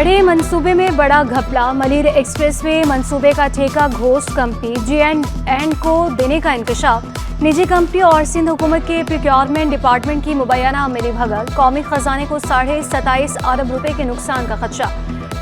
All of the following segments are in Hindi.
बड़े मंसूबे में बड़ा घपला। मलिर एक्सप्रेसवे मंसूबे का ठेका घोस्ट कंपनी G&N को देने का इंकशाफ। निजी कंपनी और सिंध हुकूमत के प्रोक्योरमेंट डिपार्टमेंट की मुबैना मिलीभगत। कौमी खजाने को 27.5 अरब रुपए के नुकसान का खदशा।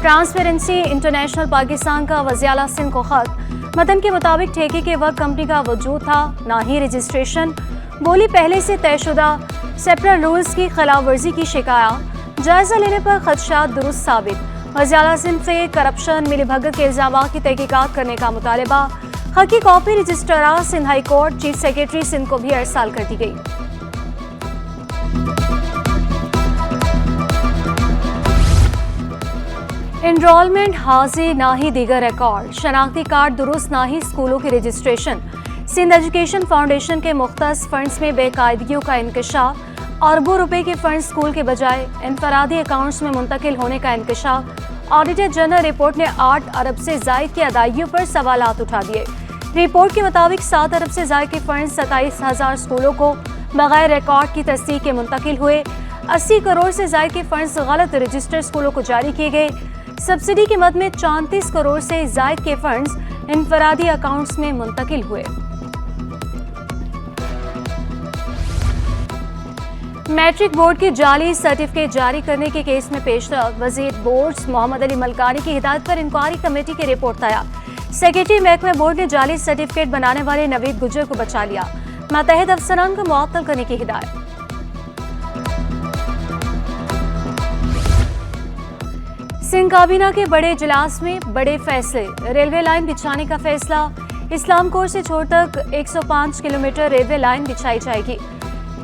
ट्रांसपेरेंसी इंटरनेशनल पाकिस्तान का वज़ीर-ए-आला सिंध को खत। मतन के मुताबिक ठेके के वक्त कंपनी का वजूद था, ना ही रजिस्ट्रेशन। बोली पहले से तयशुदा सेपरल रूल्स की खिलाफ वर्जी की शिकायत। जायजा लेने पर खदशात दुरुस्त साबित। वज़ीर-ए-आला सिंध से करप्शन मिलीभगत के इल्जाम की तहकीकात करने का मुतालबा। खत की copy registrar Sindh high court, chief secretary Sindh को भी अरसाल कर दी गई। एनरोलमेंट हाजिर, ना ही दीगर रिकॉर्ड। शनाख्ती कार्ड दुरुस्त, ना ही स्कूलों की रजिस्ट्रेशन। सिंध एजुकेशन फाउंडेशन के मुख्तस फंड्स में बेकायदगियों का इंकशाफ। अरबों रुपए के फंड स्कूल के बजाय इनफरादी अकाउंट्स में मुंतकिल होने का इंकशाफ। ऑडिटर जनरल रिपोर्ट ने 8 अरब से जायद की अदायगियों पर सवालात उठा दिए। रिपोर्ट के मुताबिक 7 अरब से जायद के फंड 27,000 स्कूलों को बगैर रिकॉर्ड की तस्दीक के मुंतकिल हुए। 80 करोड़ से जायद के फंड्स गलत रजिस्टर स्कूलों को जारी किए गए। सब्सिडी की मद में 34 करोड़ से जायद के फंड्स इनफरादी अकाउंट्स में मुंतकिल हुए। मैट्रिक बोर्ड के जाली सर्टिफिकेट जारी करने के केस में पेशरफ। वजीर बोर्ड्स मोहम्मद अली मलकानी की हिदायत पर इंक्वायरी कमेटी की रिपोर्ट तैयार। सेक्रेटरी महकमा बोर्ड ने जाली सर्टिफिकेट बनाने वाले नवीद गुजर को बचा लिया। मातहत अफसरान को मुअत्तल करने की हिदायत। सिंध काबीना के बड़े इजलास में बड़े फैसले। रेलवे लाइन बिछाने का फैसला। इस्लाम कोर से छोर तक 105 किलोमीटर रेलवे लाइन बिछाई जाएगी।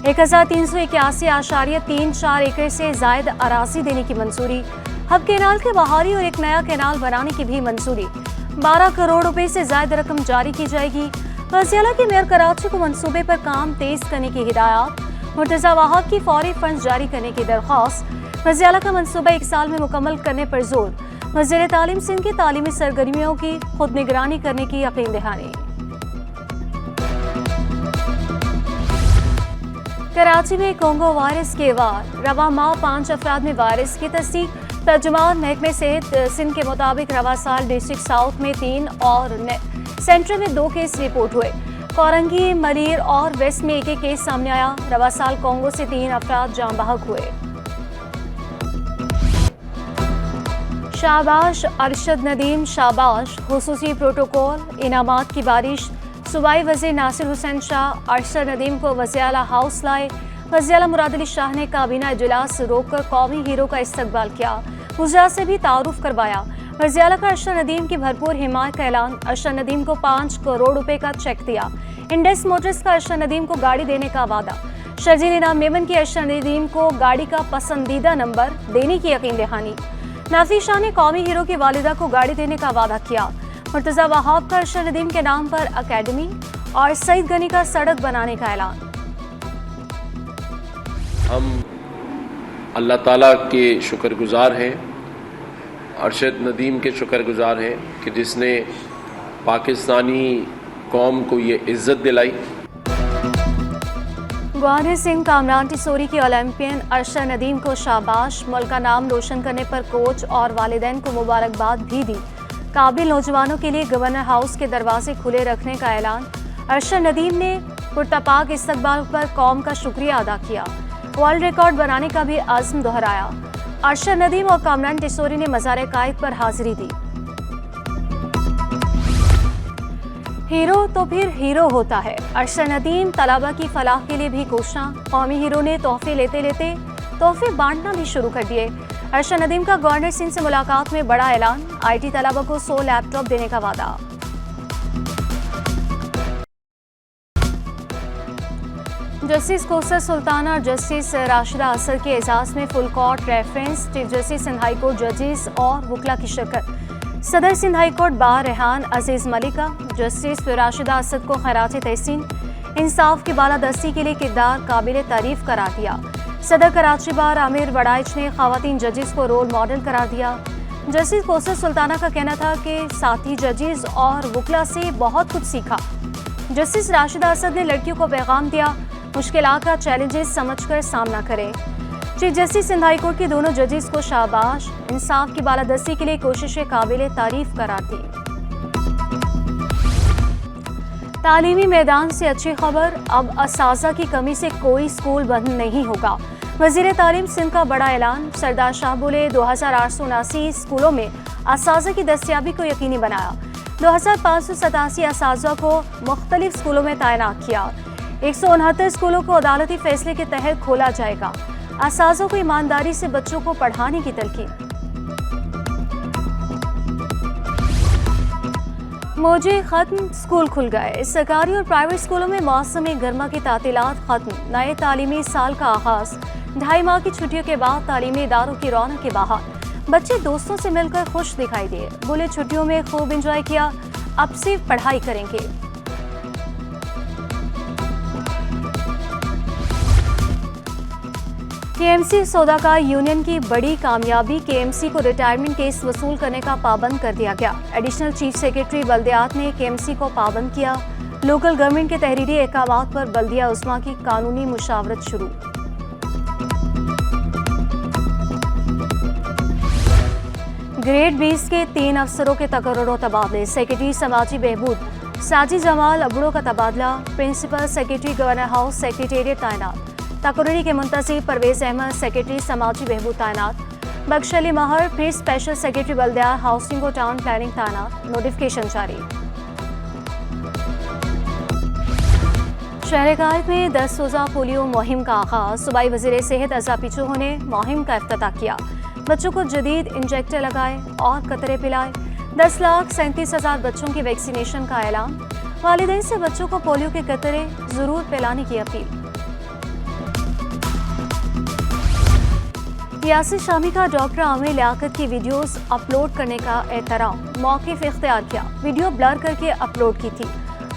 1381.34 एकड़ से जायद अराजी देने की मंजूरी। हब कैनाल के बहारी और एक नया कैनाल बनाने की भी मंजूरी। 12 करोड़ रुपए से जायद रकम जारी की जाएगी। वज़ीर-ए-आला के मेयर कराची को मंसूबे पर काम तेज करने की हिदायत। मुर्तज़ा वहाब की फौरी फंड जारी करने की दरख्वास्त। वज़ीर-ए-आला का मंसूबा 1 साल में मुकम्मल करने पर जोर। वज़ीर तालीम सिंध की तालीमी सरगर्मियों की खुद निगरानी करने की यकीन दहानी। कराची में कोंगो वायरस के वार। रवा माह 5 अफराद में वायरस की तस्दीक। तर्जुमान महकमे सेहत सिंध के मुताबिक रवा साल डिस्ट्रिक्ट साउथ में 3 और सेंट्रल में 2 केस रिपोर्ट हुए। कोरंगी, मलिर और वेस्ट में 1-1 केस सामने आया। रवा साल कोंगो से 3 अफराद जान बहक हुए। शाबाश अरशद नदीम, शाबाश। खुसूसी प्रोटोकॉल, इनामात की बारिश। सूबाई वज़ीर नासिर हुसैन शाह अरशद नदीम को वज़ीर-ए-आला हाउस लाए। वज़ीर-ए-आला मुराद अली शाह ने काबीना इजलास रोककर कौमी हीरो का इस्तकबाल किया। वज़रा से भी तारुफ करवाया। वज़ीर-ए-आला का अरशद नदीम की भरपूर हिमायत का ऐलान। अरशद नदीम को 5 करोड़ रुपए का चेक दिया। इंडस मोटर्स का अरशद नदीम को गाड़ी देने का वादा। शर्जील इनाम मेमन की अरशद नदीम को गाड़ी का पसंदीदा नंबर देने की यकीन दहानी। नाफी शाह ने कौमी हीरो की वालिदा को गाड़ी देने का वादा किया। मुर्तज़ा वहाब का अरशद नदीम के नाम पर अकेडमी और सईद गनी का सड़क बनाने का ऐलान। हम अल्लाह ताला के शुक्रगुजार हैं, अरशद नदीम के शुक्रगुजार हैं कि जिसने पाकिस्तानी कौम को ये इज़्ज़त दिलाई। गवानर सिंह कामरान टिसोरी के ओलंपियन अरशद नदीम को शाबाश। मुल्क का नाम रोशन करने पर कोच और वालिदैन को मुबारकबाद भी दी। काबिल नौजवानों के लिए गवर्नर हाउस के दरवाजे खुले रखने का ऐलान। अरशद नदीम ने पुरतपाक इस्तकबाल पर कौम का शुक्रिया अदा किया। वर्ल्ड रिकॉर्ड बनाने का भी आज़म दोहराया। अरशद नदीम और कामरान टिसोरी ने मज़ार कायद पर हाजिरी दी। हीरो तो फिर हीरो होता है। अरशद नदीम तलबा की फलाह के लिए भी कोशा। कौमी हीरो ने तोहफे लेते लेते तोहफे बांटना भी शुरू कर दिए। अरशद नदीम का गवर्नर सिंह से मुलाकात में बड़ा ऐलान। IT तलबा को 100 लैपटॉप देने का वादा। जस्टिस कौसर सुल्ताना और जस्टिस राशिदा असद के एजाज में full court reference. Chief justice Sindh high court जजेस और वकला की शिरकत। सदर Sindh high court bar Rehan Aziz मलिका जस्टिस राशिदा असद को खैरात तहसीन। इंसाफ की बालादस्ती के लिए किरदार काबिल तारीफ करार दिया। सदर कराची बार आमिर वड़ाइच ने खवातीन जजेस को रोल मॉडल करार दिया। जस्टिस कौसर सुल्ताना का कहना था कि साथी जजेस और वकला से बहुत कुछ सीखा। जस्टिस राशिदा असद ने लड़कियों को पैगाम दिया, मुश्किलात का चैलेंजेस समझकर सामना करें। Chief justice Sindh high court के दोनों जजेस को शाबाश, इंसाफ की बालादस्ती के लिए कोशिशें काबिले तारीफ करार दी। तालीमी मैदान से अच्छी खबर, अब असाजा की कमी से कोई स्कूल बंद नहीं होगा। वजीर तालीम सिंध का बड़ा ऐलान, सरदार शाह बोले 2879 स्कूलों में असाजा की दस्तियाबी को यकीनी बनाया। 2587 असाजा को मुख्तलिफ स्कूलों में तैनात किया। 169 स्कूलों को अदालती फैसले के तहत खोला जाएगा। असाजों को ईमानदारी से बच्चों को पढ़ाने की तलकीन। मौजे खत्म, स्कूल खुल गए। सरकारी और प्राइवेट स्कूलों में मौसम गर्मा की तातीलात खत्म। नए तालीमी साल का आगाज। 2.5 माह की छुट्टियों के बाद तालीमी इदारों की रौनक के बाहर। बच्चे दोस्तों से मिलकर खुश दिखाई दिए। बोले छुट्टियों में खूब एंजॉय किया, अब सिर्फ पढ़ाई करेंगे। केएमसी सौदा का यूनियन की बड़ी कामयाबी, केएमसी को रिटायरमेंट केस वसूल करने का पाबंद कर दिया गया। एडिशनल चीफ सेक्रेटरी बल्दियात ने केएमसी को पाबंद किया। लोकल गवर्नमेंट के तहरीरी अहकामात पर बल्दिया उस्मा की कानूनी मुशावरत शुरू। ग्रेड 20 के 3 अफसरों के तकर्रुर तबादले। सेक्रेटरी समाजी बहबूद साजिद जमाल अबड़ो का तबादला। Principal secretary governor house secretariat तैनात। तकर्री के मुंतसिब परवेज अहमद सेक्रेटरी समाजी बहबूद तैनात। बख्श अली महर फिर स्पेशल सेक्रेटरी बल्दियात हाउसिंग और टाउन प्लानिंग तैनात। नोटिफिकेशन जारी। शहर कायद में 10 रोज़ा पोलियो मुहिम का आगाज। सूबाई वज़ीर सेहत अज़ा पिचू ने मुहिम का इफ्तिताह किया। बच्चों को जदीद इंजेक्टर लगाए और कतरे पिलाए। 10,37,000 बच्चों की वैक्सीनेशन का ऐलान। वालिदैन से बच्चों को पोलियो के कतरे जरूर पिलाने की अपील। यासिर शामी का डॉक्टर आमिर लियाकत की वीडियोस अपलोड करने का एहतराम। मौक़िफ़ इख्तियार किया, वीडियो ब्लर करके अपलोड की थी।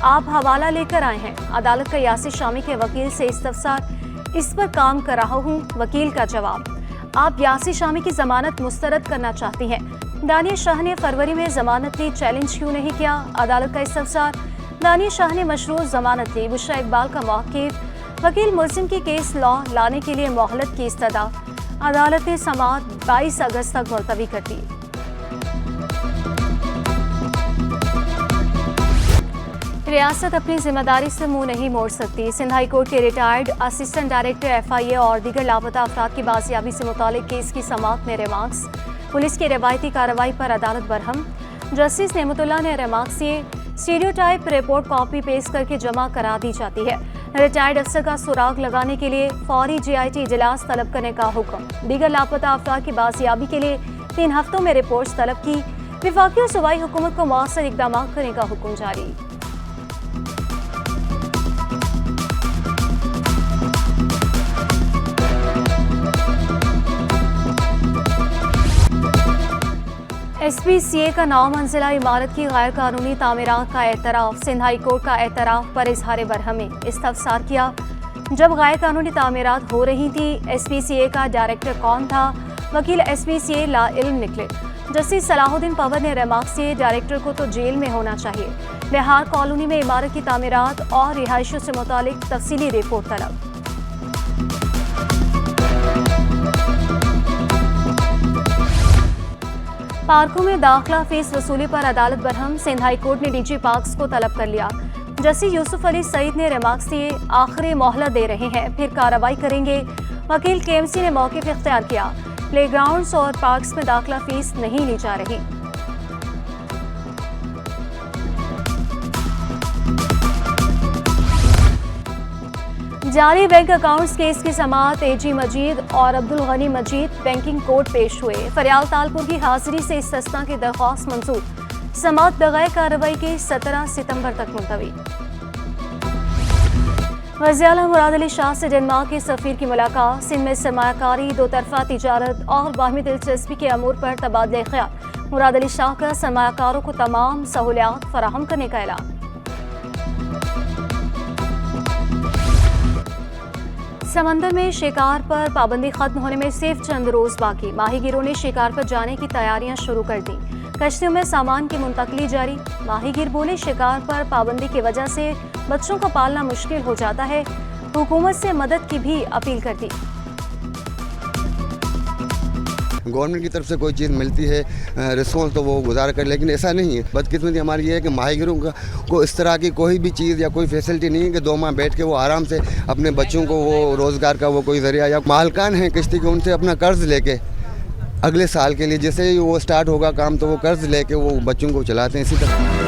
आप हवाला लेकर आए हैं। अदालत का यासिर शामी के वकील से इस्तफसार, इस पर काम कर रहा हूँ। वकील का जवाब, आप यासिर शामी की जमानत मुस्तरद करना चाहती हैं। दानिया शाह ने फरवरी में जमानत ली, चैलेंज क्यों नहीं किया? अदालत का इस्तफसार, दानिया शाह ने मशरूत जमानत ली। बुशरा इकबाल का मौक़िफ़, वकील मुल्ज़िम की केस लॉ लाने के लिए मोहलत की इस्तदा। अदालत ने समाअत 22 अगस्त तक मुलतवी कर दी। रियासत अपनी जिम्मेदारी से मुंह नहीं मोड़ सकती। सिंध हाई कोर्ट के रिटायर्ड असिस्टेंट डायरेक्टर FIA और दीगर लापता अफराद की बाजियाबी से मुतालिक केस की समाअत में रिमार्क्स। पुलिस की रवायती कार्रवाई पर अदालत बरहम। जस्टिस नेमतुल्लाह ने रिमार्क्स दिए। स्टीरियोटाइप रिपोर्ट कॉपी पेस्ट करके जमा करा दी जाती है। रिटायर्ड अफसर का सुराग लगाने के लिए फौरी GIT इजलास तलब करने का हुक्म। दीगर लापता अफराद की बाजियाबी के लिए 3 हफ्तों में रिपोर्ट्स तलब की। विफाकी और सूबाई हुकूमत को मौसर इकदाम करने का हुक्म जारी। SPCA का 9 मंजिला इमारत की गैर कानूनी तामीरात का एतराफ़। सिंध हाई कोर्ट का एतराफ़ पर इजहार बरहमी इस्तफसार किया। जब गैर कानूनी तामीरात हो रही थी, SPCA का डायरेक्टर कौन था? वकील SPCA ला इल्म निकले। जस्टिस सलाहुद्दीन पवन ने रिमार्क्स दिए, डायरेक्टर को तो जेल में होना चाहिए। बिहार कॉलोनी में इमारत की तामीरात और रिहायशों से मुतालिक तफसीली रिपोर्ट तलब। पार्कों में दाखिला फीस वसूली पर अदालत बरहम। सिंध हाई कोर्ट ने DG पार्क्स को तलब कर लिया। जस्टिस यूसुफ अली सईद ने रिमार्क्स दिए, आखिरी मोहलत दे रहे हैं, फिर कार्रवाई करेंगे। वकील KMC ने मौक़िफ़ इख्तियार किया। प्लेग्राउंड्स और पार्क्स में दाखिला फीस नहीं ली जा रही। जाली बैंक अकाउंट्स केस की समाअत। AG मजीद और अब्दुल गनी मजीद बैंकिंग कोर्ट पेश हुए। फरियाल तालपुर की हाजिरी से इस्तिस्ना की दरख्वास्त मंजूर। समाअत बगैर कार्रवाई के 17 सितंबर तक मुलतवी। वज़ीर आला मुराद अली शाह से डेनमार्क के सफ़ीर की मुलाकात। सिंध में सरमायाकारी, दो तरफ़ा तिजारत और बाहमी दिलचस्पी के अमूर पर तबादले ख्याल। मुराद अली शाह का सरमायाकारों को तमाम सहूलियात फराहम करने का ऐलान। समंदर में शिकार पर पाबंदी खत्म होने में सिर्फ चंद रोज बाकी। माहीगीरों ने शिकार पर जाने की तैयारियां शुरू कर दी। कश्तियों में सामान की मुंतकली जारी। माहीगीर बोले, शिकार पर पाबंदी की वजह से बच्चों को पालना मुश्किल हो जाता है। हुकूमत से मदद की भी अपील कर दी। गवर्नमेंट की तरफ से कोई चीज़ मिलती है रिस्पॉन्स तो वो गुजारा कर, लेकिन ऐसा नहीं है। बदकिस्मती हमारी ये है कि माहिरों को इस तरह की कोई भी चीज़ या कोई फैसिलिटी नहीं है कि 2 माह बैठ के वो आराम से अपने बच्चों को वो रोज़गार का वो कोई ज़रिया, या मालकान हैं किश्ती के उनसे अपना कर्ज़ लेके अगले साल के लिए जैसे ही वो स्टार्ट होगा काम तो वो कर्ज़ लेके वो बच्चों को चलाते हैं। इसी तरह